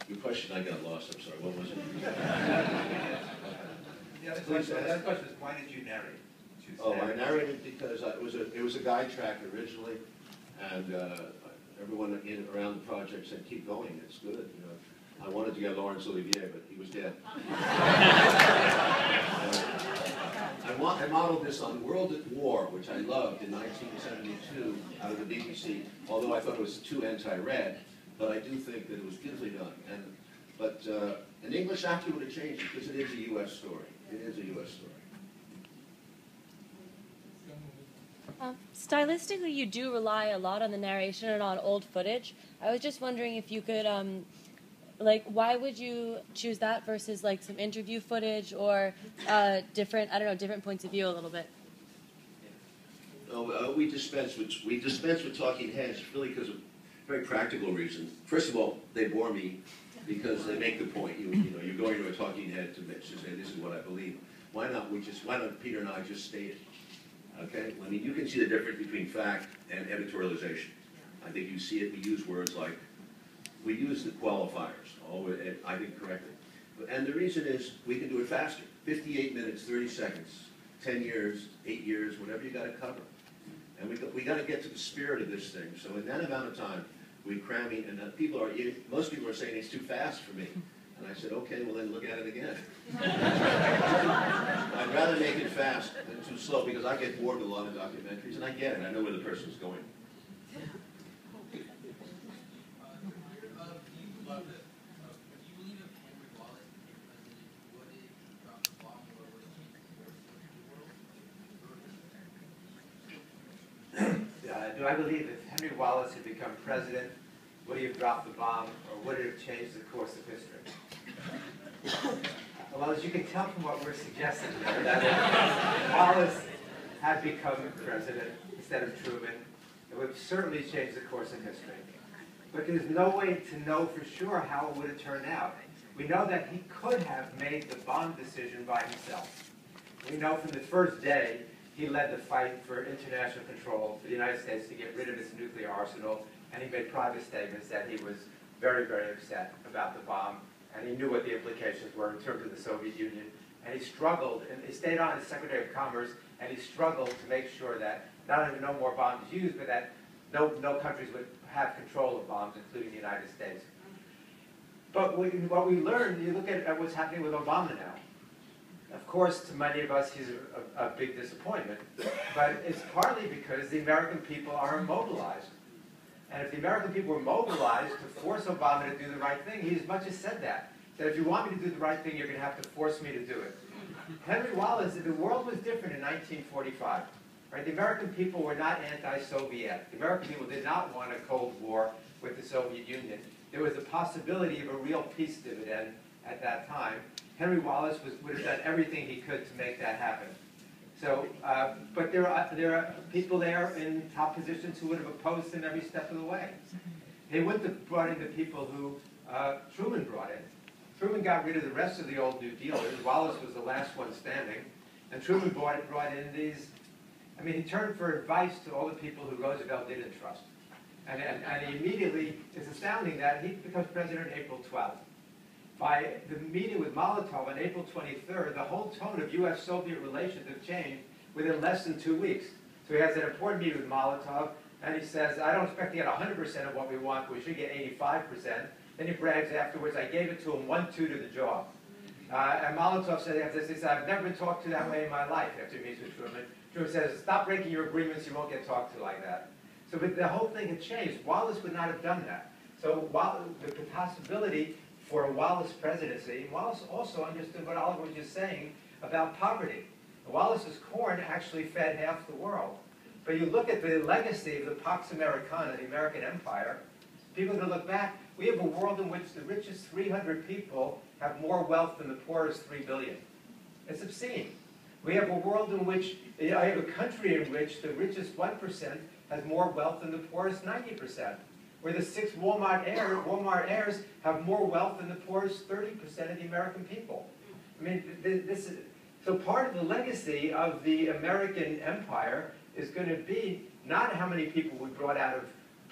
your question, I got lost. I'm sorry. What was it? The other question is, why did you narrate? I narrated because it was a guide track originally, and everyone around the project said, "Keep going. It's good." I wanted to get Laurence Olivier, but he was dead. I modeled this on World at War, which I loved in 1972 out of the BBC, although I thought it was too anti-red, but I do think that it was beautifully done. But an English actor would have changed it because it is a U.S. story. It is a U.S. story. Stylistically, you do rely a lot on the narration and on old footage. I was just wondering if you could, why would you choose that versus like some interview footage or different points of view a little bit? We dispense with talking heads really because of very practical reasons. First of all, they bore me because they make the point. You're going to a talking head to say this is what I believe. Why don't Peter and I just state it? Okay? I mean, you can see the difference between fact and editorialization. I think you see it. We use words like, we use the qualifiers, I think correctly. And the reason is we can do it faster. 58 minutes, 30 seconds, 10 years, 8 years, whatever you got to cover. And we got to get to the spirit of this thing. So in that amount of time, we cram it, and most people are saying it's too fast for me. And I said, okay, well then look at it again. I'd rather make it fast than too slow because I get bored with a lot of documentaries, and I get it. I know where the person's going. Do I believe if Henry Wallace had become president, would he have dropped the bomb, or would it have changed the course of history? Well, as you can tell from what we're suggesting there, that if Wallace had become president instead of Truman, it would have certainly changed the course of history. But there's no way to know for sure how it would have turned out. We know that he could have made the bomb decision by himself. We know from the first day he led the fight for international control for the United States to get rid of its nuclear arsenal, and he made private statements that he was very, very upset about the bomb, and he knew what the implications were in terms of the Soviet Union. And he struggled, and he stayed on as Secretary of Commerce, and he struggled to make sure that not only no more bombs used, but that no countries would have control of bombs, including the United States. But what we learned, you look at what's happening with Obama now. Of course, to many of us, he's a big disappointment, but it's partly because the American people are immobilized. And if the American people were mobilized to force Obama to do the right thing, he as much as said that. That if you want me to do the right thing, you're going to have to force me to do it. Henry Wallace, the world was different in 1945. Right? The American people were not anti-Soviet. The American people did not want a Cold War with the Soviet Union. There was a possibility of a real peace dividend at that time. Henry Wallace would have done everything he could to make that happen. So, but there are people there in top positions who would have opposed him every step of the way. They wouldn't have brought in the people who Truman brought in. Truman got rid of the rest of the old New Dealers. Wallace was the last one standing. And Truman brought in these, he turned for advice to all the people who Roosevelt didn't trust. And he immediately, it's astounding that he becomes president April 12th. By the meeting with Molotov on April 23rd, the whole tone of U.S.-Soviet relations have changed within less than 2 weeks. So he has an important meeting with Molotov, and he says, I don't expect to get 100% of what we want, but we should get 85%. Then he brags afterwards, I gave it to him 1-2 to the jaw. And Molotov said after this, he said, I've never been talked to that way in my life, after he meets with Truman. Truman says, stop breaking your agreements, you won't get talked to like that. So but the whole thing had changed. Wallace would not have done that. So the possibility for a Wallace presidency, Wallace also understood what Oliver was just saying about poverty. Wallace's corn actually fed half the world. But you look at the legacy of the Pax Americana, the American Empire, people are going to look back. We have a world in which the richest 300 people have more wealth than the poorest 3 billion. It's obscene. We have a world in which, I have a country in which the richest 1% has more wealth than the poorest 90%. Where the 6 Walmart heirs have more wealth than the poorest 30% of the American people. So part of the legacy of the American empire is going to be not how many people we brought out of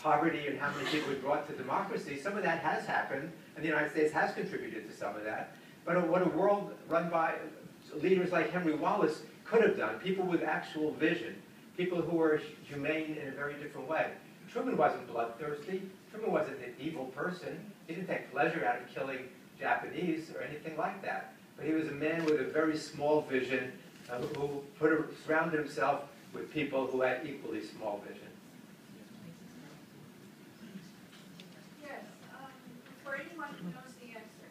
poverty and how many people we brought to democracy. Some of that has happened, and the United States has contributed to some of that. But what a world run by leaders like Henry Wallace could have done, people with actual vision, people who were humane in a very different way. Truman wasn't bloodthirsty. Truman wasn't an evil person. He didn't take pleasure out of killing Japanese or anything like that. But he was a man with a very small vision, who surrounded himself with people who had equally small vision. Yes, for anyone who knows the answer,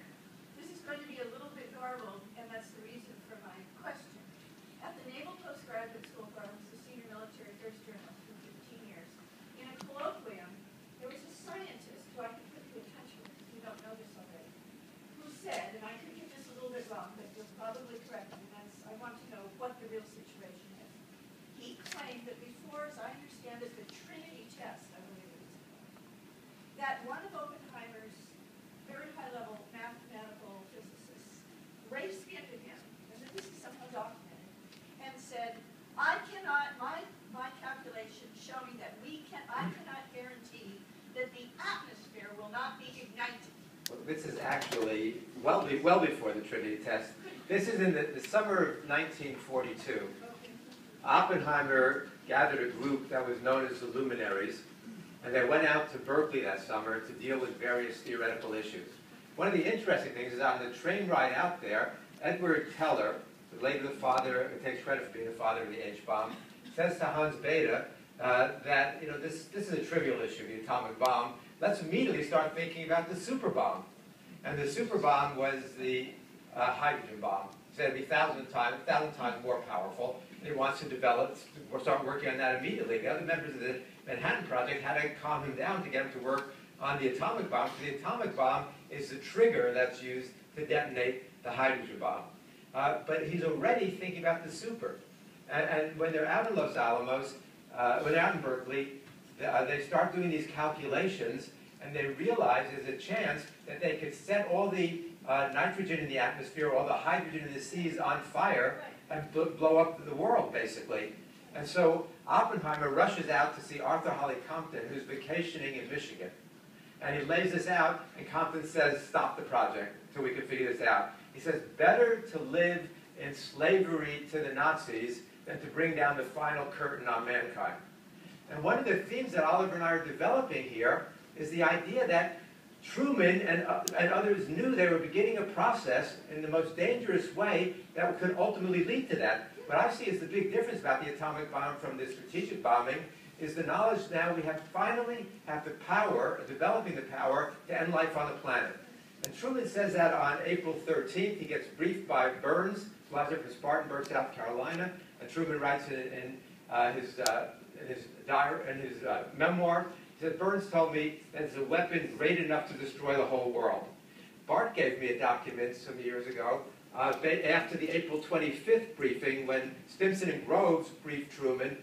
this is going to be a little bit garbled, and that's the reason for my question. At the Naval Postgraduate School, where I was a senior military affairs journalist for 15 years, in a colloquium, there was a scientist who I could put you in touch with, if you don't know this already, who said, and I could get this a little bit wrong, but you'll probably correct me, and I want to know what the real situation is. He claimed that before, as I understand it, the Trinity test, I believe it was called, that one of Oppenheimer's very high-level mathematical physicists raised into him, and this is somehow documented, and said, I cannot, my calculations show me that I cannot guarantee that the atmosphere will not be ignited. Well, this is actually well before the Trinity test. This is in the summer of 1942. Oppenheimer gathered a group that was known as the Luminaries, and they went out to Berkeley that summer to deal with various theoretical issues. One of the interesting things is on the train ride out there, Edward Teller, later the father, who takes credit for being the father of the H-bomb, says to Hans Bethe that this is a trivial issue, the atomic bomb. Let's immediately start thinking about the super bomb. And the super bomb was the hydrogen bomb. He said it'd be 1,000 times more powerful. And he wants to develop, start working on that immediately. The other members of the Manhattan Project had to calm him down to get him to work on the atomic bomb, because the atomic bomb is the trigger that's used to detonate the hydrogen bomb. But he's already thinking about the super. And when they're out in Los Alamos, when they're out in Berkeley, they start doing these calculations, and they realize there's a chance that they could set all the nitrogen in the atmosphere, all the hydrogen in the seas on fire, and blow up the world, basically. And so Oppenheimer rushes out to see Arthur Holly Compton, who's vacationing in Michigan. And he lays this out, and Compton says, stop the project until we can figure this out. He says, better to live in slavery to the Nazis than to bring down the final curtain on mankind. And one of the themes that Oliver and I are developing here is the idea that Truman and others knew they were beginning a process in the most dangerous way that could ultimately lead to that. What I see as the big difference about the atomic bomb from the strategic bombing is the knowledge now we finally have the power, developing the power to end life on the planet. And Truman says that on April 13th. He gets briefed by Burns, flies over from Spartanburg, South Carolina, and Truman writes in his memoir. He said, Burns told me that it's a weapon great enough to destroy the whole world. Bart gave me a document some years ago after the April 25th briefing when Stimson and Groves briefed Truman.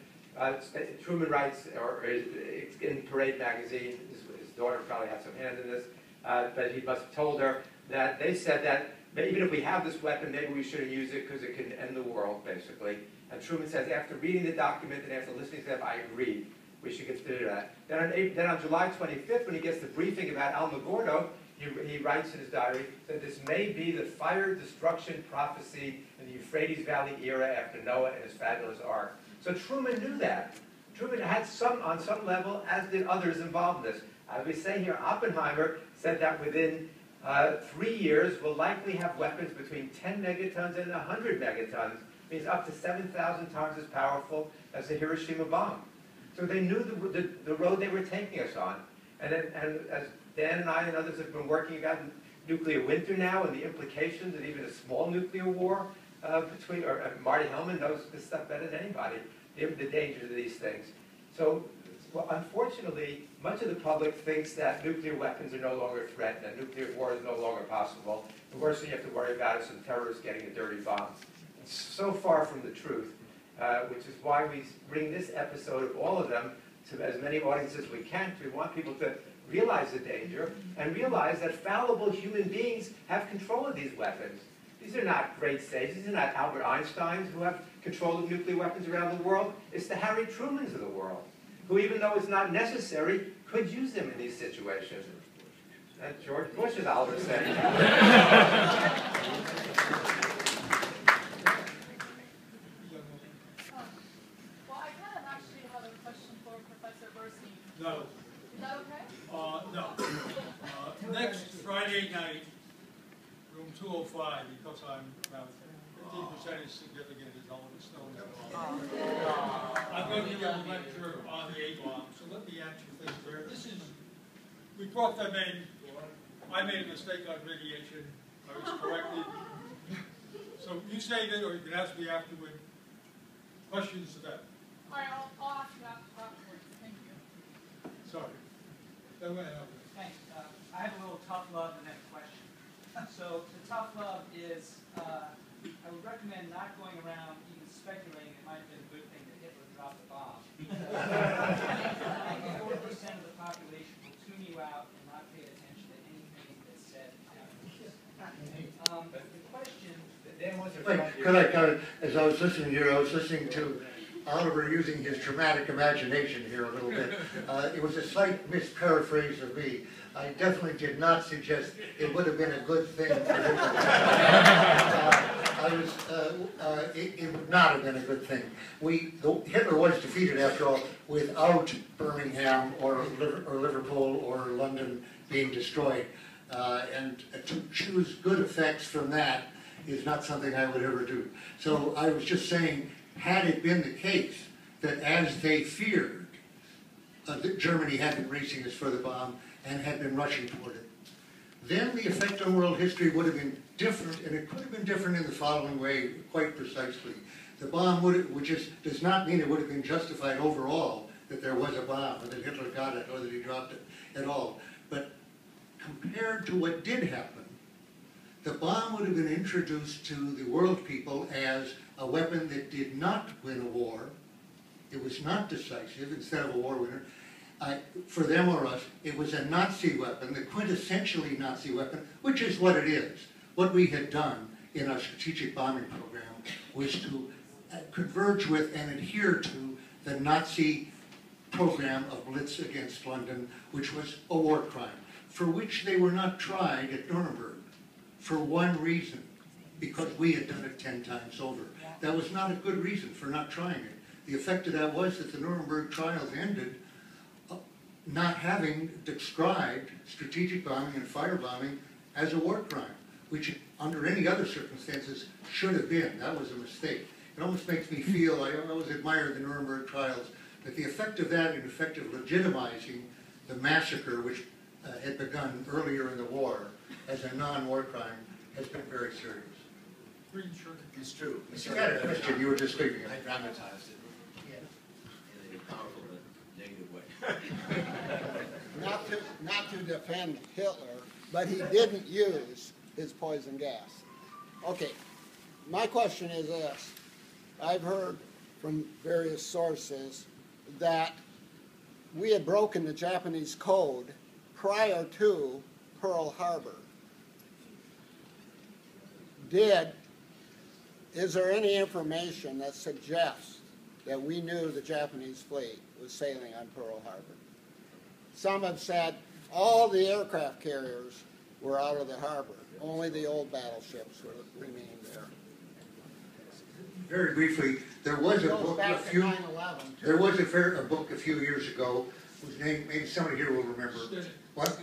Truman writes, or in Parade magazine, his daughter probably had some hand in this, but he must have told her that they said that even if we have this weapon, maybe we shouldn't use it because it can end the world, basically. And Truman says, after reading the document and after listening to them, I agreed. We should consider that. Then on July 25th, when he gets the briefing about Alamogordo, he writes in his diary that this may be the fire destruction prophecy in the Euphrates Valley era after Noah and his fabulous ark. So Truman knew that. Truman had on some level, as did others involved in this. As we say here, Oppenheimer said that within 3 years we'll likely have weapons between 10 megatons and 100 megatons. It means up to 7,000 times as powerful as the Hiroshima bomb. So they knew the road they were taking us on. And as Dan and I and others have been working about nuclear winter now and the implications of even a small nuclear war Marty Hellman knows this stuff better than anybody, the dangers of these things. So, unfortunately, much of the public thinks that nuclear weapons are no longer a threat, that nuclear war is no longer possible. The worst thing you have to worry about is some terrorists getting a dirty bomb. It's so far from the truth, which is why we bring this episode of all of them to as many audiences as we can. We want people to realize the danger and realize that fallible human beings have control of these weapons. These are not great sages. These are not Albert Einsteins who have control of nuclear weapons around the world. It's the Harry Trumans of the world, who, even though it's not necessary, could use them in these situations. That's George Bush, as Oliver said. Well, I kind of actually have a question for Professor Bernstein. No. Is that okay? No. Next Friday night, room 205, because I'm about 50% is significant is all the stones involved. I'm going to give a lecture on the A-bomb, so let me add two things there. We brought them in. I made a mistake on radiation. I was corrected. So you say that, or you can ask me afterward. Questions to that? All right, I'll ask you afterwards. Thank you. Sorry. Go ahead. Thanks. I have a little tough love the next question. So the tough love is, I would recommend not going around even speculating it might have been a good thing that Hitler dropped the bomb. 94% of the population will tune you out and not pay attention to anything that's said afterwards. The question... Wait, could I, as I was listening here, I was listening to Oliver using his dramatic imagination here a little bit. It was a slight misparaphrase of me. I definitely did not suggest it would have been a good thing for Hitler. It would not have been a good thing. Hitler was defeated, after all, without Birmingham or Liverpool or London being destroyed. And to choose good effects from that is not something I would ever do. So I was just saying, had it been the case that, as they feared, that Germany had been racing us for the bomb and had been rushing toward it, then the effect on world history would have been different, and it could have been different in the following way, quite precisely. The bomb which does not mean it would have been justified overall that there was a bomb, or that Hitler got it, or that he dropped it at all. But compared to what did happen, the bomb would have been introduced to the world people as a weapon that did not win a war. It was not decisive instead of a war winner. For them or us, it was a Nazi weapon, the quintessentially Nazi weapon, which is what it is. What we had done in our strategic bombing program was to converge with and adhere to the Nazi program of Blitz against London, which was a war crime, for which they were not tried at Nuremberg, for one reason, because we had done it 10 times over. That was not a good reason for not trying it. The effect of that was that the Nuremberg trials ended not having described strategic bombing and firebombing as a war crime, which under any other circumstances should have been. That was a mistake. It almost makes me feel, I always admire the Nuremberg trials, that the effect of that in effect of legitimizing the massacre which had begun earlier in the war as a non-war crime has been very serious. Green shirt. It's true. You had a question you were just speaking of. I dramatized it in a powerful but negative way. Not to defend Hitler, but he didn't use his poison gas. Okay, my question is this. I've heard from various sources that we had broken the Japanese code prior to Pearl Harbor. Is there any information that suggests that we knew the Japanese fleet was sailing on Pearl Harbor? Some have said all the aircraft carriers were out of the harbor. Only the old battleships remained there. Very briefly, there was a book a few. There was a book a few years ago whose name maybe somebody here will remember. What?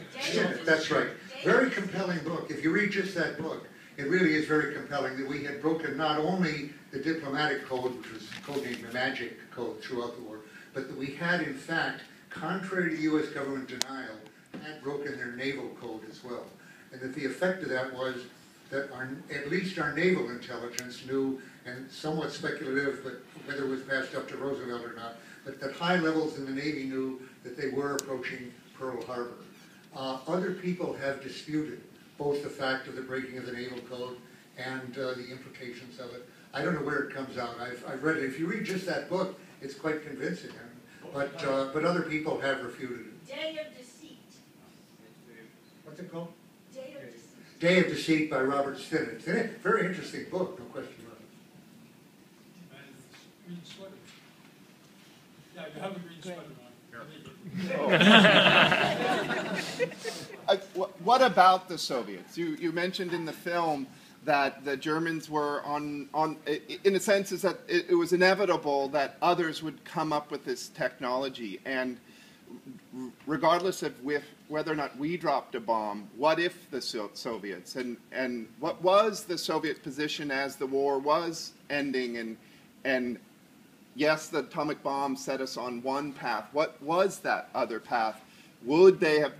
That's right. Very compelling book. If you read just that book, it really is very compelling that we had broken not only the diplomatic code, which was codenamed the Magic Code throughout the war, but that we had, in fact, contrary to U.S. government denial, had broken their naval code as well. And that the effect of that was that at least our naval intelligence knew, and somewhat speculative, but whether it was passed up to Roosevelt or not, but that high levels in the Navy knew that they were approaching Pearl Harbor. Other people have disputed both the fact of the breaking of the naval code and the implications of it. I don't know where it comes out. I've read it. If you read just that book, it's quite convincing. But other people have refuted it. Day of Deceit. What's it called? Day of Deceit. Day of Deceit by Robert Stinnett. It's a very interesting book, no question about it. And green sweater. Yeah, you have a green sweater on. What about the Soviets? You mentioned in the film that the Germans were on in a sense, is that it was inevitable that others would come up with this technology. And regardless of whether or not we dropped a bomb, what if the Soviets, and what was the Soviet position as the war was ending, and yes, the atomic bomb set us on one path. What was that other path? Would they have,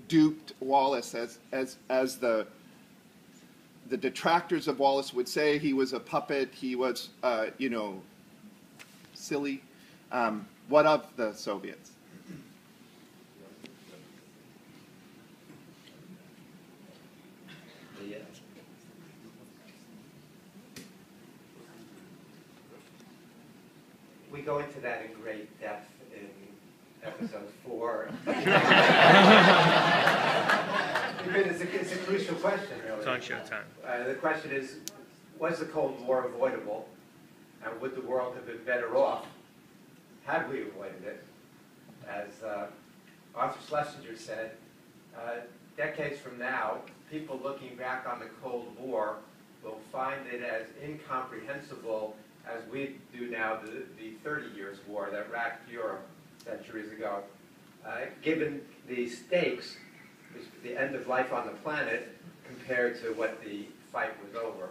duped Wallace as the detractors of Wallace would say? He was a puppet. He was, silly. What of the Soviets? We go into that in great depth in episode 4. Because it's a crucial question, really. It's on Showtime. The question is, was the Cold War avoidable? And would the world have been better off had we avoided it? As Arthur Schlesinger said, decades from now, people looking back on the Cold War will find it as incomprehensible as we do now the 30 Years' War that racked Europe centuries ago. Given the stakes, the end of life on the planet, compared to what the fight was over.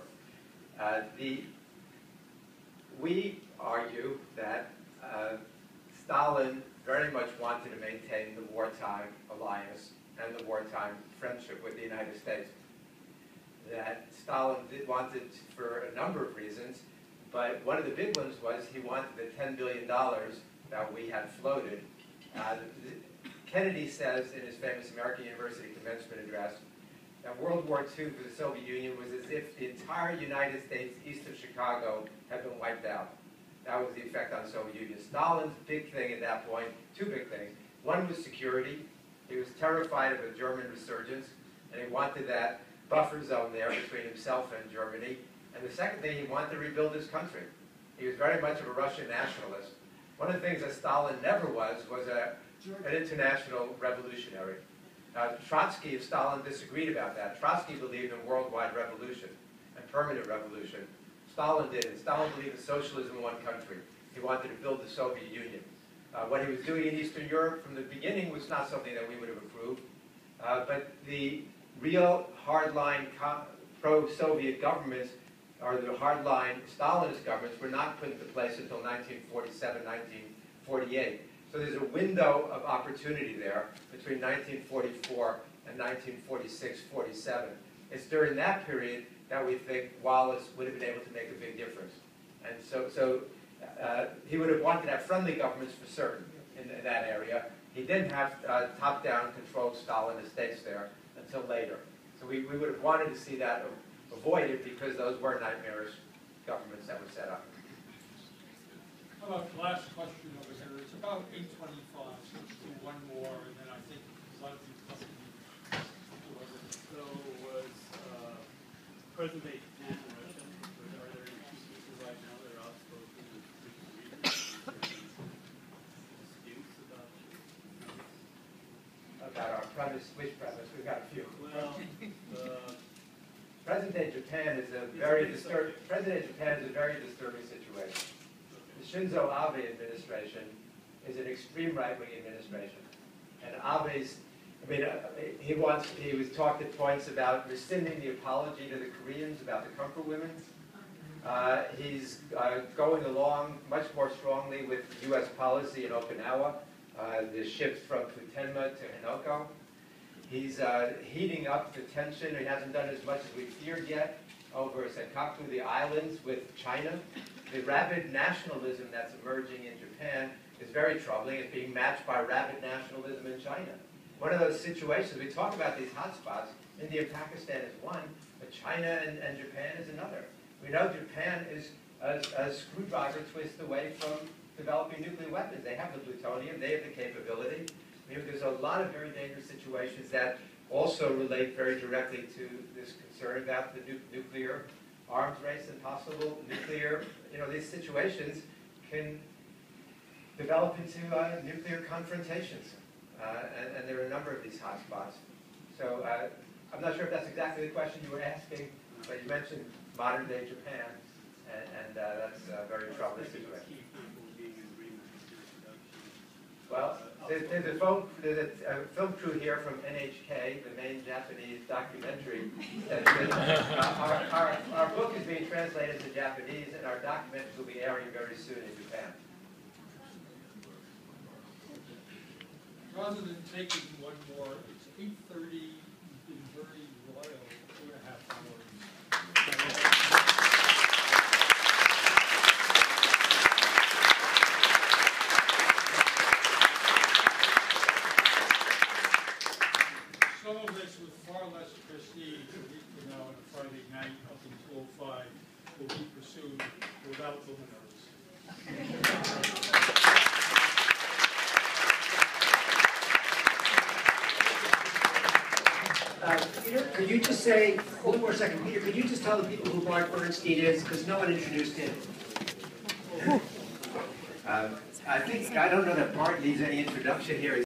We argue that Stalin very much wanted to maintain the wartime alliance and the wartime friendship with the United States. That Stalin wanted for a number of reasons, but one of the big ones was he wanted the $10 billion that we had floated. Kennedy says in his famous American University commencement address that World War II for the Soviet Union was as if the entire United States east of Chicago had been wiped out. That was the effect on the Soviet Union. Stalin's big thing at that point, two big things. One was security. He was terrified of a German resurgence, and he wanted that buffer zone there between himself and Germany. And the second thing, he wanted to rebuild his country. He was very much of a Russian nationalist. One of the things that Stalin never was an international revolutionary. Trotsky and Stalin disagreed about that. Trotsky believed in worldwide revolution and permanent revolution. Stalin didn't. Stalin believed in socialism in one country. He wanted to build the Soviet Union. What he was doing in Eastern Europe from the beginning was not something that we would have approved. But the real hardline pro-Soviet governments, or the hardline Stalinist governments, were not put into place until 1947, 1948. So there's a window of opportunity there between 1944 and 1946-47. It's during that period that we think Wallace would have been able to make a big difference. And so he would have wanted to have friendly governments for certain in that area. He didn't have top-down controlled Stalinist states there until later. So we would have wanted to see that avoided because those were nightmarish governments that were set up. How about the last question over here? It's about 8:25, so let's do one more, and then I think a lot of these questions. So was present-day Japan and Russia, are there any people right now that are outspoken and disputes about our premise, which premise? We've got a few. Well, present-day Japan is a very disturbing. Present-day Japan is a very disturbing situation. The Shinzo Abe administration is an extreme right-wing administration, and Abe's. He was talked at points about rescinding the apology to the Koreans about the comfort women. He's going along much more strongly with U.S. policy in Okinawa, the shift from Futenma to Hinoko. He's heating up the tension. He hasn't done as much as we feared yet over Senkaku, the islands, with China. The rabid nationalism that's emerging in Japan is very troubling. It's being matched by rabid nationalism in China. One of those situations, we talk about these hotspots, India and Pakistan is one, but China and Japan is another. We know Japan is a screwdriver twist away from developing nuclear weapons. They have the plutonium, they have the capability. There's a lot of very dangerous situations that also relate very directly to this concern about the nuclear arms race and possible nuclear, these situations can develop into nuclear confrontations. And there are a number of these hotspots. So I'm not sure if that's exactly the question you were asking, but you mentioned modern-day Japan, and that's a very troubling situation. Well, There's a film crew here from NHK, the main Japanese documentary. Our book is being translated into Japanese, and our documentaries will be airing very soon in Japan. Rather than taking one more, it's 8:30, you've been very loyal, 2.5 hours. Some of this with far less prestige a week from now on a Friday night up until 5 will be pursued without luminaries. Peter, could you just say, one more second, Peter, could you just tell the people who Bart Bernstein is, because no one introduced him? I don't know that Bart needs any introduction here.